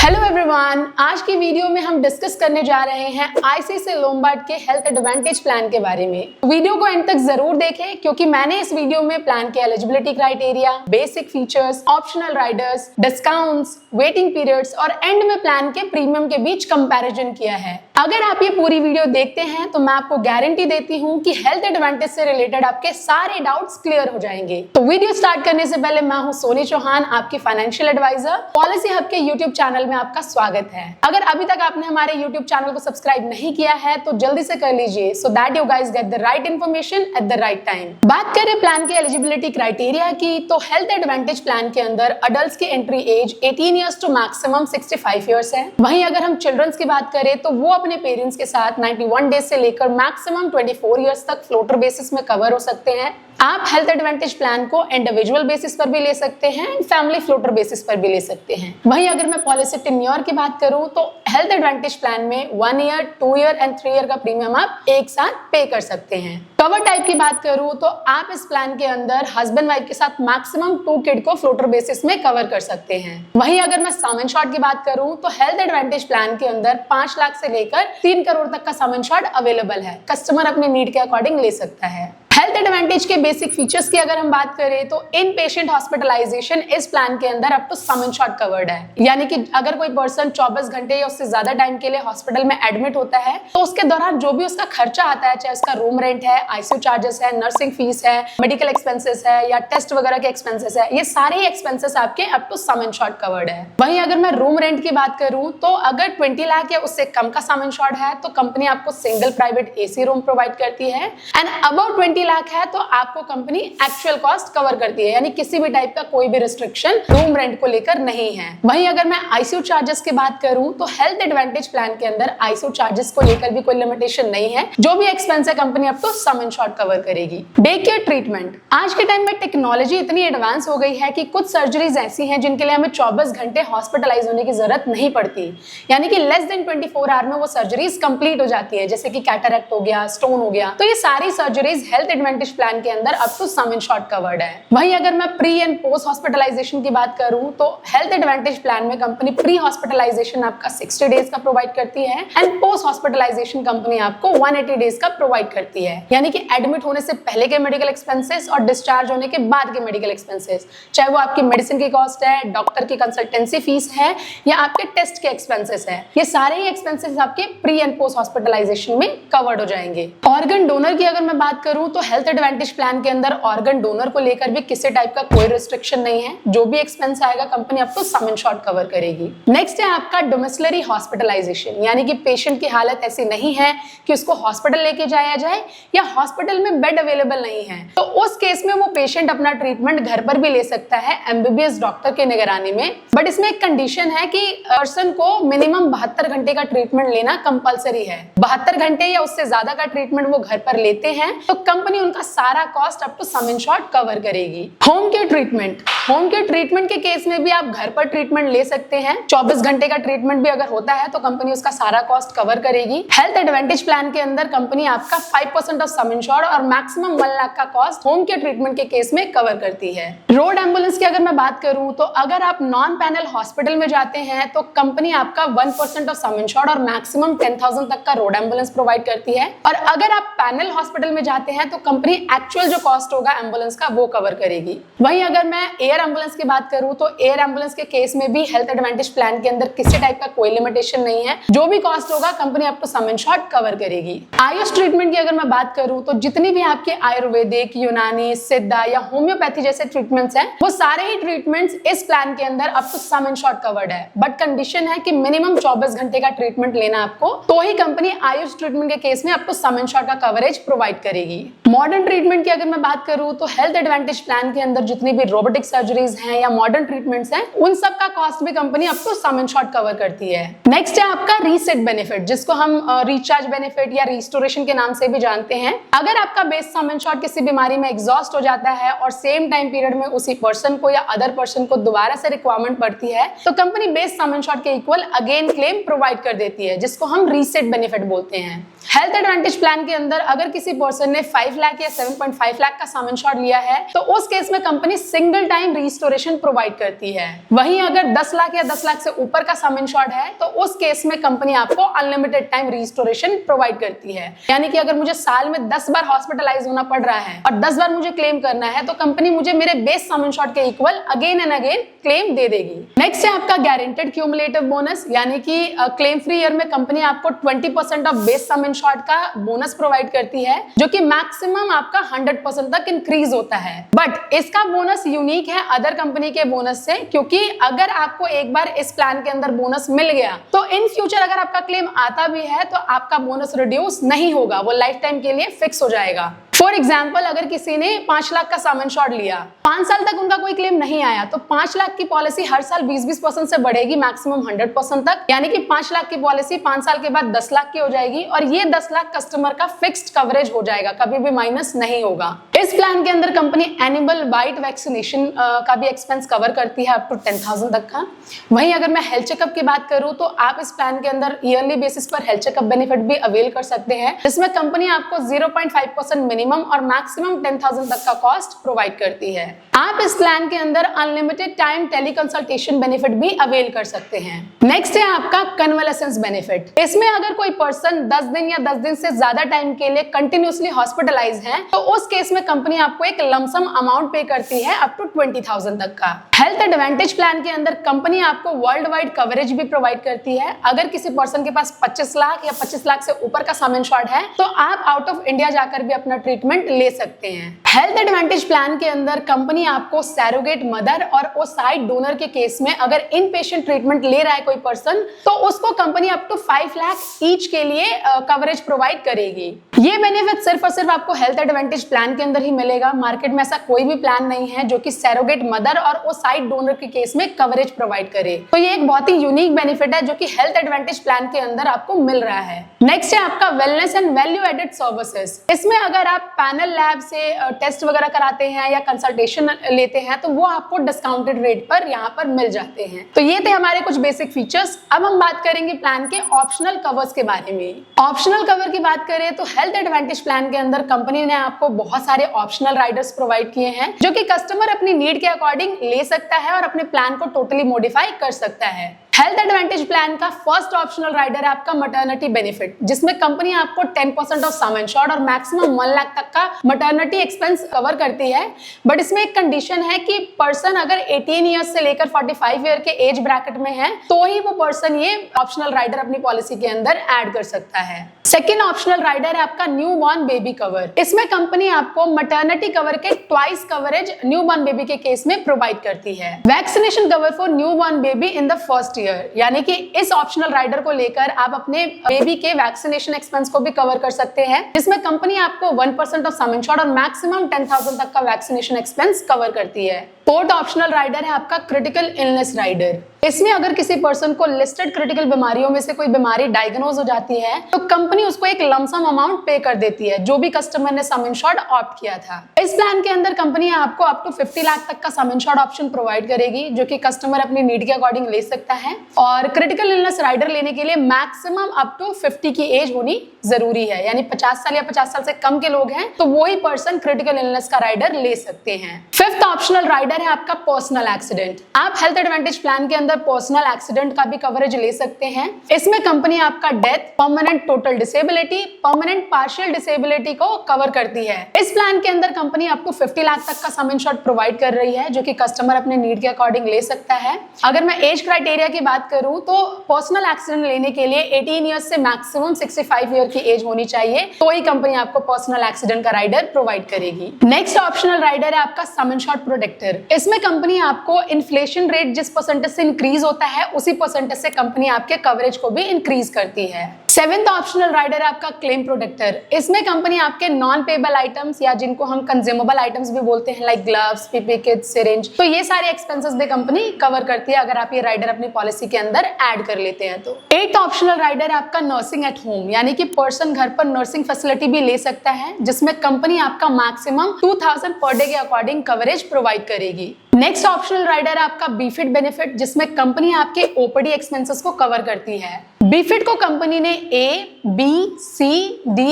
Hello everyone, आज की video में हम डिस्कस करने जा रहे हैं आईसीआईसीआई लोम्बार्ड के हेल्थ एडवांटेज प्लान के बारे में। वीडियो को एंड तक जरूर देखें क्योंकि मैंने इस वीडियो में प्लान के eligibility criteria, basic features, optional Riders, discounts, waiting periods और एंड में प्लान के प्रीमियम के बीच कंपैरिजन किया है। अगर आप ये पूरी वीडियो देखते हैं तो मैं आपको गारंटी देती हूँ कि हेल्थ एडवांटेज से रिलेटेड आपके सारे डाउट्स क्लियर हो जाएंगे। तो वीडियो स्टार्ट करने से पहले मैं हूँ सोनी चौहान, आपकी फाइनेंशियल एडवाइजर। पॉलिसी हब के यूट्यूब चैनल में आपका स्वागत है। अगर अभी तक आपने हमारे यूट्यूब चैनल को सब्सक्राइब नहीं किया है तो जल्दी से कर लीजिए so that you guys get the right information at the right time. बात करें प्लान के एलिजिबिलिटी क्राइटेरिया की तो हेल्थ एडवांटेज प्लान के अंदर अडल्ट की entry age 18 years to maximum 65 years है। वहीं अगर हम चिल्ड्रंस की बात करें तो वो अपने पेरेंट्स के साथ 91 डेज से लेकर मैक्सिमम 24 ईयर्स तक फ्लोटर बेसिस में कवर हो सकते हैं। आप हेल्थ एडवांटेज प्लान को इंडिविजुअल बेसिस पर भी ले सकते हैं, फैमिली फ्लोटर बेसिस पर भी ले सकते हैं। वहीं अगर मैं पॉलिसी टेन्योर की बात करूं तो हेल्थ एडवांटेज प्लान में 1 ईयर, 2 ईयर एंड 3 ईयर का प्रीमियम आप एक साथ पे कर सकते हैं। कवर टाइप की बात करूं तो आप इस प्लान के अंदर हस्बैंड वाइफ के साथ मैक्सिमम 2 किड को फ्लोटर बेसिस में कवर कर सकते हैं। वहीं अगर मैं सम इंश्योर्ड की बात करूं तो हेल्थ एडवांटेज प्लान के अंदर 5 लाख से लेकर 3 करोड़ तक का सम इंश्योर्ड अवेलेबल है। कस्टमर अपने नीड के अकॉर्डिंग ले सकता है। हेल्थ एडवांटेज के बेसिक फीचर्स की अगर हम बात करें तो इन पेशेंट हॉस्पिटलाइजेशन इस प्लान के अंदर up to sum insured covered है। यानी कि अगर कोई पर्सन 24 घंटे या उससे ज्यादा टाइम के लिए हॉस्पिटल में एडमिट होता है तो उसके दौरान जो भी उसका खर्चा आता है, चाहे उसका रूम रेंट है, आईसीयू चार्जेस है, नर्सिंग फीस है, मेडिकल एक्सपेंसेस है या टेस्ट वगैरह के एक्सपेंसेस है, ये सारे एक्सपेंसेस आपके up to sum insured covered है। वहीं अगर मैं रूम रेंट की बात करूं तो अगर 20 लाख या उससे कम का सम इंश्योर्ड है तो कंपनी आपको single private AC room provide करती है एंड अबाउट 20 लाख है तो आपको कंपनी एक्चुअल कॉस्ट कवर करती है। यानी किसी भी टाइप का कोई भी रिस्ट्रिक्शन रूम रेंट को लेकर नहीं है। वहीं अगर मैं आईसीयू चार्जेस की बात करूं तो हेल्थ एडवांटेज प्लान के अंदर आईसीयू चार्जेस को लेकर भी कोई लिमिटेशन नहीं है। जो भी एक्सपेंस है कंपनी अब तो सम इंश्योर्ड कवर करेगी। डे केयर ट्रीटमेंट, आज के टाइम में टेक्नोलॉजी इतनी एडवांस हो गई है कि कुछ सर्जरीज ऐसी हैं जिनके लिए हमें 24 घंटे हॉस्पिटलाइज होने की जरूरत नहीं पड़ती। यानी कि लेस देन 24 आवर में वो सर्जरीज कंप्लीट हो जाती है, जैसे कि कैटरैक्ट हो गया, स्टोन हो गया। तो ये सारी सर्जरीज हेल्थ एडवांटेज प्लान के अंदर up to sum insured covered है। वहीं अगर मैं प्री एंड पोस्ट हॉस्पिटलाइजेशन की बात करूं तो हेल्थ एडवांटेज प्लान में कंपनी प्री हॉस्पिटलाइजेशन आपका 60 डेज का प्रोवाइड करती है एंड पोस्ट हॉस्पिटलाइजेशन कंपनी आपको 180 डेज का प्रोवाइड करती है। यानी कि एडमिट होने से पहले के मेडिकल एक्सपेंसेस और डिस्चार्ज होने के बाद के मेडिकल एक्सपेंसेस, चाहे वो आपकी मेडिसिन की कॉस्ट है, डॉक्टर की कंसल्टेंसी फीस है या आपके टेस्ट के एक्सपेंसेस है, ये सारे ही एक्सपेंसेस आपके प्री एंड पोस्ट हॉस्पिटलाइजेशन में कवर्ड हो जाएंगे। ऑर्गन डोनर की अगर मैं बात करूं तो हेल्थ एडवांटेज प्लान के अंदर ऑर्गन डोनर को लेकर भी किसी टाइप का कोई रिस्ट्रिक्शन नहीं है। जो भी एक्सपेंस आएगा कंपनी आपको सम इंश्योर्ड कवर करेगी। नेक्स्ट है आपका डोमिसिलरी हॉस्पिटलाइजेशन, यानी कि पेशेंट की हालत ऐसी नहीं है कि उसको हॉस्पिटल लेके जाया जाए या हॉस्पिटल में बेड अवेलेबल नहीं है, तो उस केस में वो पेशेंट अपना ट्रीटमेंट घर पर भी ले सकता है एमबीबीएस डॉक्टर के निगरानी में। बट इसमें एक कंडीशन है कि पर्सन को मिनिमम 72 घंटे का ट्रीटमेंट लेना कंपलसरी है। 72 घंटे या उससे ज्यादा का ट्रीटमेंट वो घर पर लेते हैं तो कंपनी उनका सारा cost up to sum insured cover करेगी। Home care treatment, home care treatment के केस में भी आप घर पर ट्रीटमेंट ले सकते हैं। 24 घंटे का ट्रीटमेंट भी अगर होता है तो कंपनी उसका सारा कॉस्ट कवर करेगी। हेल्थ एडवांटेज प्लान के अंदर कंपनी आपका 5% ऑफ सम इंश्योर्ड और मैक्सिमम 1 लाख का कॉस्ट होम केयर ट्रीटमेंट के केस में कवर करती है। रोड एम्बुलेंस की अगर मैं बात करूं तो अगर आप नॉन पैनल हॉस्पिटल में जाते हैं तो कंपनी आपका 1% ऑफ सम इंश्योर्ड और मैक्सिमम 10,000 तक का रोड एम्बुलेंस प्रोवाइड करती है। और अगर आप पैनल हॉस्पिटल में जाते हैं तो कंपनी एक्चुअल जो कॉस्ट होगा एम्बुलेंस का वो कवर करेगी। वहीं अगर मैं एयर एम्बुलेंस की बात करूं तो एयर एम्बुलेंस के केस में भी हेल्थ एडवांटेज प्लान के अंदर किसी टाइप का कोई लिमिटेशन नहीं है। जो भी कॉस्ट होगा कंपनी आपको सम इंश्योर्ड कवर करेगी। आयुष ट्रीटमेंट की अगर मैं बात करूं तो जितनी भी आपके आयुर्वेदिक, यूनानी, सिद्धा या होम्योपैथी जैसे ट्रीटमेंट्स हैं वो सारे ही ट्रीटमेंट्स इस प्लान के अंदर up to sum insured covered है। बट कंडीशन है कि मिनिमम 24 घंटे का ट्रीटमेंट लेना आपको, तो ही कंपनी आयुष ट्रीटमेंट के केस में अप टू सम इंश्योर्ड का कवरेज प्रोवाइड करेगी। मॉडर्न ट्रीटमेंट की अगर मैं बात करूं तो हेल्थ एडवांटेज प्लान के अंदर जितनी भी रोबोटिक सर्जरीज हैं या मॉडर्न ट्रीटमेंट्स हैं उन सब का कॉस्ट भी company up to sum insured cover करती है। नेक्स्ट है आपका रीसेट बेनिफिट, जिसको हम रिचार्ज बेनिफिट या रिस्टोरेशन के नाम से भी जानते हैं। अगर आपका बेस सम इंश्योर्ड किसी बीमारी में एग्जॉस्ट हो जाता है और सेम टाइम पीरियड में उसी पर्सन को या अदर पर्सन को दोबारा से रिक्वायरमेंट पड़ती है तो कंपनी बेस सम इंश्योर्ड के इक्वल अगेन क्लेम प्रोवाइड कर देती है, जिसको हम रीसेट बेनिफिट बोलते हैं। हेल्थ एडवांटेज प्लान के अंदर अगर किसी पर्सन ने 5 लाख या 7.5 लाख का सम इंश्योर्ड लिया है तो उस केस में company single time restoration provide करती है। वहीं अगर 10 लाख या 10 लाख से ऊपर का सम इंश्योर्ड है तो उस केस में कंपनी आपको अनलिमिटेड टाइम रिस्टोरेशन प्रोवाइड करती है। यानी कि अगर मुझे साल में 10 बार हॉस्पिटलाइज होना पड़ रहा है और 10 बार मुझे क्लेम करना है तो कंपनी मुझे मेरे बेस सम इंश्योर्ड के equal again and again claim दे देगी। नेक्स्ट है आपका गारंटेड क्यूमुलेटिव बोनस, यानी कि क्लेम फ्री ईयर में कंपनी आपको 20% ऑफ बेस सम इंश्योर्ड का बोनस प्रोवाइड करती है, जो कि मैक्सिमम आपका 100% तक इंक्रीज होता है। बट इसका बोनस यूनिक है अदर कंपनी के बोनस से, क्योंकि अगर आपको एक बार इस प्लान के अंदर बोनस मिल गया तो इन फ्यूचर अगर आपका क्लेम आता भी है तो आपका बोनस रिड्यूस नहीं होगा, वो लाइफ टाइम के लिए फिक्स हो जाएगा। फॉर एग्जाम्पल, अगर किसी ने 5 लाख का सम इंश्योर्ड लिया, 5 साल तक उनका कोई क्लेम नहीं आया, तो 5 लाख की पॉलिसी हर साल 20% से बढ़ेगी मैक्सिमम 100% तक, यानी कि 5 लाख की पॉलिसी 5 साल के बाद 10 लाख की हो जाएगी और ये 10 लाख कस्टमर का फिक्स्ड कवरेज हो जाएगा, कभी भी माइनस नहीं होगा। इस प्लान के अंदर कंपनी एनिमल बाइट वैक्सीनेशन का भी एक्सपेंस कवर करती है अप टू 10,000 तक का। वहीं अगर मैं हेल्थ चेकअप की बात करूं तो आप इस प्लान के अंदर ईयरली बेसिस पर हेल्थ चेकअप बेनिफिट भी अवेल कर सकते हैं, जिसमें कंपनी आपको 0.5% मिनिमम और मैक्सिमम 10,000 तक का कॉस्ट प्रोवाइड करती है। आप इस प्लान के अंदर unlimited time teleconsultation benefit भी अवेल कर सकते हैं। नेक्स्ट है आपका कन्वलेसेंस बेनिफिट। इसमें अगर कोई पर्सन 10 दिन या 10 दिन से ज्यादा टाइम के लिए कंटिन्यूअसली हॉस्पिटलाइज है तो उस केस में कंपनी आपको एक लमसम अमाउंट पे करती है अप टू 20,000 तक का। हेल्थ एडवांटेज प्लान के अंदर कंपनी आपको वर्ल्ड वाइड कवरेज भी प्रोवाइड करती है। अगर किसी पर्सन के पास 25 लाख या 25 लाख से ऊपर का सम इंश्योर्ड है तो आप आउट ऑफ इंडिया जाकर भी अपना ट्रीटमेंट ले सकते हैं। हेल्थ एडवांटेज प्लान के अंदर कंपनी आपको सैरोगेट मदर और ओसाइट डोनर के केस में अगर इन पेशेंट ट्रीटमेंट ले रहा है कोई पर्सन तो उसको company up to 5 lakh each के लिए कवरेज प्रोवाइड करेगी। ये बेनिफिट सिर्फ और सिर्फ आपको हेल्थ एडवांटेज प्लान के अंदर ही मिलेगा। मार्केट में ऐसा कोई भी प्लान नहीं है जो कि सैरोगेट मदर और ओसाइट डोनर के केस में कवरेज प्रोवाइड करे। तो ये एक बहुत ही यूनिक बेनिफिट है जो कि हेल्थ एडवांटेज प्लान के अंदर आपको मिल रहा है। नेक्स्ट है आपका wellness and value added services. इसमें अगर आप पैनल लैब से टेस्ट वगैरह कराते हैं या कंसल्टेशन लेते हैं तो वो आपको डिस्काउंटेड रेट पर यहाँ पर मिल जाते हैं। तो ये थे हमारे कुछ बेसिक फीचर्स। अब हम बात करेंगे प्लान के ऑप्शनल कवर्स के बारे में। ऑप्शनल कवर की बात करें तो हेल्थ एडवांटेज प्लान के अंदर कंपनी ने आपको बहुत सारे ऑप्शनल राइडर्स प्रोवाइड किए हैं जो कि कस्टमर अपनी नीड के अकॉर्डिंग ले सकता है और अपने प्लान को टोटली मॉडिफाई कर सकता है। हेल्थ एडवांटेज प्लान का फर्स्ट ऑप्शनल राइडर है आपका मैटरनिटी बेनिफिट, जिसमें कंपनी आपको 10% ऑफ सम इंश्योर्ड और मैक्सिमम 1 लाख तक का मैटरनिटी एक्सपेंस कवर करती है। बट इसमें एक कंडीशन है कि पर्सन अगर 18 ईयर्स से लेकर 45 ईयर के एज ब्रैकेट में है तो ही वो पर्सन ये ऑप्शनल राइडर अपनी पॉलिसी के अंदर ऐड कर सकता है। सेकेंड ऑप्शनल राइडर है आपका न्यू बॉर्न बेबी कवर। इसमें कंपनी आपको मैटरनिटी कवर के twice coverage new born baby के केस में प्रोवाइड करती है। Vaccination cover for new born baby in the first year, यानी कि इस ऑप्शनल राइडर को लेकर आप अपने बेबी के वैक्सीनेशन एक्सपेंस को भी कवर कर सकते हैं, जिसमें कंपनी आपको 1% ऑफ सम इंश्योर्ड और मैक्सिमम 10,000 तक का वैक्सीनेशन एक्सपेंस कवर करती है। फोर्थ ऑप्शनल राइडर है आपका क्रिटिकल इलनेस राइडर। इसमें अगर किसी पर्सन को लिस्टेड क्रिटिकल बीमारियों में से कोई बीमारी डायग्नोज हो जाती है तो कंपनी उसको एक लमसम अमाउंट पे कर देती है जो भी कस्टमर ने सम इंश्योर्ड ऑप्ट किया था। इस प्लान के अंदर कंपनी आपको अप टू 50 लाख तक का सम इंश्योर्ड ऑप्शन प्रोवाइड करेगी जो कि कस्टमर अपनी नीड के अकॉर्डिंग ले सकता है। और क्रिटिकल इलनेस राइडर लेने के लिए मैक्सिमम अप टू 50 की एज होनी जरूरी है, यानी 50 साल या 50 साल से कम के लोग हैं तो वही पर्सन क्रिटिकल इलनेस का राइडर ले सकते हैं। फिफ्थ ऑप्शनल राइडर है आपका पर्सनल एक्सीडेंट। आप हेल्थ एडवांटेज प्लान के अंदर पर्सनल एक्सीडेंट का भी कवरेज ले सकते हैं। इसमें कंपनी आपका death, permanent total disability, permanent partial disability को कवर करती है। इस प्लान के अंदर कंपनी आपको 50 लाख तक का सम इंश्योर्ड प्रोवाइड कर रही है जो कि कस्टमर अपने नीड के अकॉर्डिंग ले सकता है। अगर मैं एज क्राइटेरिया की बात करूं तो पर्सनल एक्सीडेंट लेने के लिए 18 ईयर्स से मैक्सिमम 65 ईयर की एज होनी चाहिए तो ही कंपनी आपको पर्सनल एक्सीडेंट का राइडर प्रोवाइड करेगी। नेक्स्ट ऑप्शनल राइडर है आपका सम इंश्योर्ड प्रोटेक्टर। इसमें कंपनी आपको इन्फ्लेशन रेट जिस परसेंटेज से इंक्रीज होता है उसी परसेंटेज से कंपनी आपके कवरेज को भी इंक्रीज करती है। सेवेंथ ऑप्शनल राइडर है आपका क्लेम प्रोटेक्टर। इसमें कंपनी आपके नॉन पेबल आइटम्स या जिनको हम कंज्यूमेबल आइटम्स भी बोलते हैं like gloves, PP kits, syringe, तो ये सारे एक्सपेंसेस भी कंपनी कवर करती है अगर आप ये राइडर अपनी पॉलिसी के अंदर ऐड कर लेते हैं तो। एट ऑप्शनल राइडर है आपका नर्सिंग एट होम, यानी कि पर्सन घर पर नर्सिंग फैसिलिटी भी ले सकता है जिसमें कंपनी आपका मैक्सिमम 2000 पर डे के अकॉर्डिंग कवरेज प्रोवाइड करेगी। नेक्स्ट ऑप्शनल राइडर है आपका बीफिट बेनिफिट जिसमें कंपनी आपके ओपीडी एक्सपेंसेस को कवर करती है। बीफिट को कंपनी ने A, B, C, D,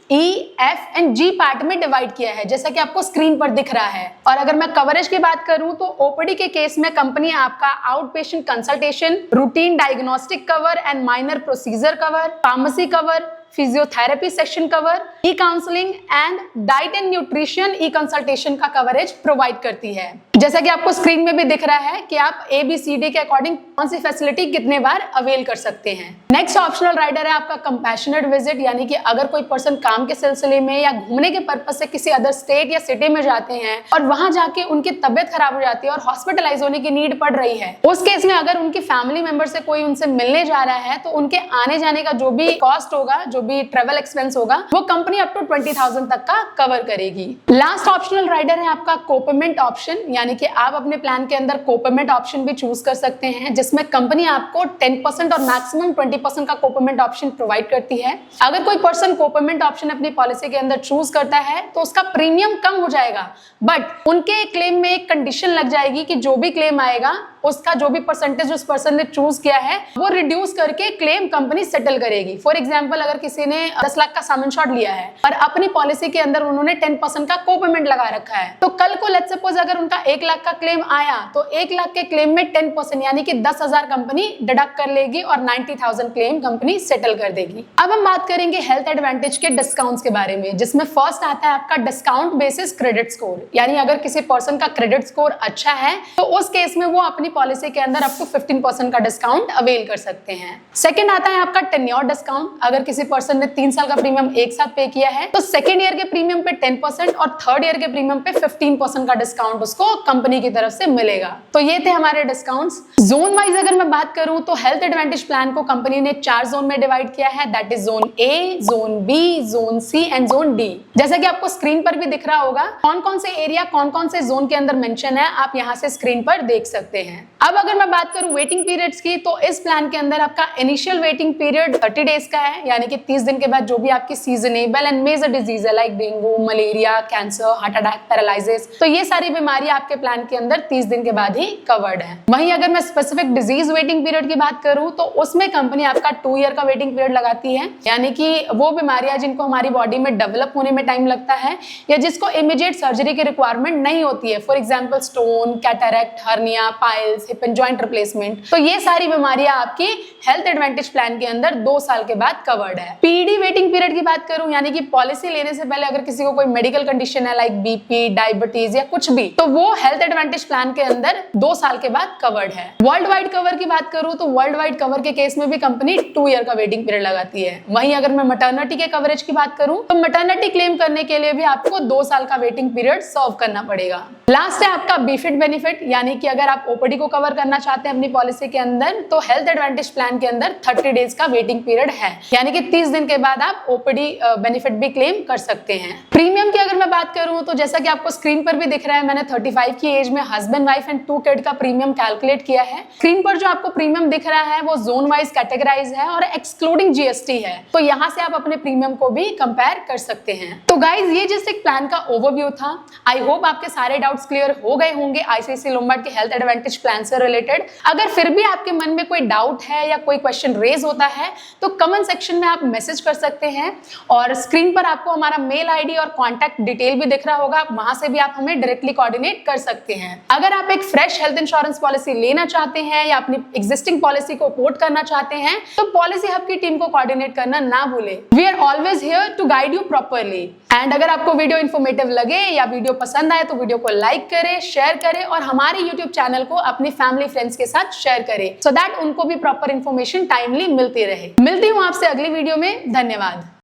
E, F and G part में डिवाइड किया है, जैसा कि आपको स्क्रीन पर दिख रहा है। और अगर मैं कवरेज की बात करूं तो ओपीडी के केस में कंपनी आपका out patient consultation, routine diagnostic cover and minor procedure cover, pharmacy cover, physiotherapy section cover, E counselling and diet and nutrition e consultation का कवरेज प्रोवाइड करती है। जैसा कि आपको स्क्रीन में भी दिख रहा है कि आप ABCD के अकॉर्डिंग कौन सी फैसिलिटी कितने बार अवेल कर सकते हैं। नेक्स्ट ऑप्शनल राइडर है आपका कंपैशनेट विजिट, यानी कि अगर कोई पर्सन काम के सिलसिले में या घूमने के पर्पज से किसी अदर स्टेट या सिटी में जाते हैं और वहां जाके उनकी तबियत खराब हो जाती है और हॉस्पिटलाइज होने की नीड पड़ रही है, उस केस में अगर उनकी फैमिली मेंबर से कोई उनसे मिलने जा रहा है तो उनके आने जाने का जो भी कॉस्ट होगा, जो भी ट्रेवल एक्सपेंस होगा, वो कंपनी अप टू 20,000 तक का कवर करेगी। लास्ट ऑप्शनल राइडर है आपका कोपेमेंट ऑप्शन, यानी कि आप अपने प्लान के अंदर कोपेमेंट ऑप्शन भी चूज कर सकते हैं, जिसमें कंपनी आपको 10% और मैक्सिमम 20% का कोपेमेंट ऑप्शन प्रोवाइड करती है। अगर कोई पर्सन कोपेमेंट ऑप्शन अपनी पॉलिसी के अंदर चूज करता है तो उसका प्रीमियम कम हो जाएगा, बट उनके क्लेम में एक कंडीशन लग जाएगी कि जो भी क्लेम आएगा उसका जो भी परसेंटेज उस पर्सन ने चूज किया है वो रिड्यूस करके क्लेम कंपनी सेटल करेगी। फॉर एग्जांपल, अगर किसी ने 10 लाख का सम इंश्योर्ड लिया है और अपनी पॉलिसी के अंदर उन्होंने 10% का कोपेमेंट लगा रखा है, तो कल को लेट्स सपोज अगर उनका 1 लाख का क्लेम आया तो 1 लाख के क्लेम में 10% यानी कि 10,000 कंपनी डिडक्ट कर लेगी और 90,000 क्लेम कंपनी सेटल कर देगी। अब हम बात करेंगे हेल्थ एडवांटेज के डिस्काउंट्स के बारे में, जिसमें फर्स्ट आता है आपका डिस्काउंट बेसिस क्रेडिट स्कोर, यानी अगर किसी पर्सन का क्रेडिट स्कोर अच्छा है तो उस केस में वो अपनी पॉलिसी के अंदर अप टू 15% का डिस्काउंट अवेल कर सकते हैं। सेकंड आता है आपका टेन्योर डिस्काउंट, अगर किसी पर्सन ने 3 साल का प्रीमियम एक साथ पे किया है तो सेकेंड ईयर के प्रीमियम पे 10% और थर्ड ईयर के प्रीमियम पे 15% का डिस्काउंट उसको कंपनी की तरफ से मिलेगा। तो ये थे हमारे डिस्काउंट्स। जोन वाइज अगर मैं बात करूं तो हेल्थ एडवांटेज प्लान को कंपनी ने 4 जोन में डिवाइड किया है, that is zone A, zone B, zone C and zone D. जैसा कि आपको स्क्रीन पर भी दिख रहा होगा कौन कौन से एरिया कौन कौन से जोन के अंदर मेंशन है, आप यहाँ से स्क्रीन पर देख सकते हैं। अब अगर मैं बात करूं वेटिंग पीरियड्स की तो इस प्लान के अंदर आपका इनिशियल वेटिंग पीरियड 30 डेज का है, यानी कि 30 दिन के बाद जो भी आपकी सीजनेबल एंड मेजर डिजीज है like dengue, malaria, cancer, heart attack, paralysis, तो ये सारी बीमारी आपके प्लान के अंदर 30 दिन के बाद ही कवर्ड है। वहीं अगर मैं स्पेसिफिक डिजीज वेटिंग पीरियड की बात करूं तो उसमें कंपनी आपका 2 ईयर का वेटिंग पीरियड लगाती है, यानी कि वो बीमारियां जिनको हमारी बॉडी में डेवलप होने में टाइम लगता है या जिसको इमीडिएट सर्जरी की रिक्वायरमेंट नहीं होती है, for example stone, cataract, hernia, piles, hip and joint replacement, तो ये सारी बीमारियां आपकी हेल्थ एडवांटेज प्लान के अंदर 2 साल के बाद कवर्ड है। पीडी वेटिंग पीरियड की बात करूं, यानी कि पॉलिसी लेने से पहले अगर किसी को कोई मेडिकल कंडीशन है लाइक बीपी, डायबिटीज या कुछ भी, तो वो हेल्थ एडवांटेज प्लान के अंदर 2 साल के बाद कवर्ड है। वर्ल्ड वाइड कवर की बात करूं तो वर्ल्ड वाइड कवर के केस में भी कंपनी 2 ईयर का वेटिंग पीरियड लगाती है। वहीं अगर मैं मैटरनिटी के कवरेज की बात करूं तो मैटरनिटी क्लेम करने के लिए भी आपको 2 साल का वेटिंग पीरियड सर्व करना पड़ेगा। लास्ट है आपका बीफिट बेनिफिट, यानी कि अगर आप ओपीडी को कवर करना चाहते हैं अपनी पॉलिसी के अंदर तो हेल्थ एडवांटेज प्लान के अंदर 30 डेज का वेटिंग पीरियड है, यानी कि 30 दिन के बाद आप ओपीडी बेनिफिट भी क्लेम कर सकते हैं। प्रीमियम की अगर मैं बात करूं तो जैसा कि आपको स्क्रीन पर भी दिख रहा है, मैंने 35 की एज में हस्बैंड, वाइफ एंड 2 किड का प्रीमियम कैलकुलेट किया है। स्क्रीन पर जो आपको प्रीमियम दिख रहा है वो जोन वाइज कैटेगराइज है और एक्सक्लूडिंग जीएसटी है, तो यहाँ से आप अपने प्रीमियम को भी कंपेयर कर सकते हैं। तो गाइज ये जस्ट एक प्लान का ओवरव्यू था। आई होप आपके सारे डाउट्स क्लियर हो गए होंगे आईसीआईसीआई लोम्बार्ड के हेल्थ एडवांटेज प्लान से रिलेटेड। अगर फिर भी आपके मन में कोई डाउट है या कोई क्वेश्चन रेज होता है तो कमेंट सेक्शन में आप मैसेज कर सकते हैं, और स्क्रीन पर आपको हमारा मेल आईडी और कॉन्टैक्ट डिटेल भी दिख रहा होगा, वहां से भी आप हमें डायरेक्टली कोऑर्डिनेट कर सकते हैं। अगर आप एक फ्रेश हेल्थ इंश्योरेंस पॉलिसी लेना चाहते हैं या अपनी एग्जिस्टिंग पॉलिसी को पोर्ट करना चाहते हैं तो पॉलिसी हब की टीम को कोऑर्डिनेट करना ना भूलें। We are always here to guide you properly. And अगर आपको वीडियो इन्फॉर्मेटिव लगे या वीडियो पसंद आए तो वीडियो को लाइक करें, शेयर करें और हमारे यूट्यूब चैनल को अपनी फैमिली फ्रेंड्स के साथ शेयर करें, सो दैट उनको भी प्रॉपर इन्फॉर्मेशन टाइमली मिलती रहे। मिलती हूँ आपसे अगली वीडियो में। धन्यवाद।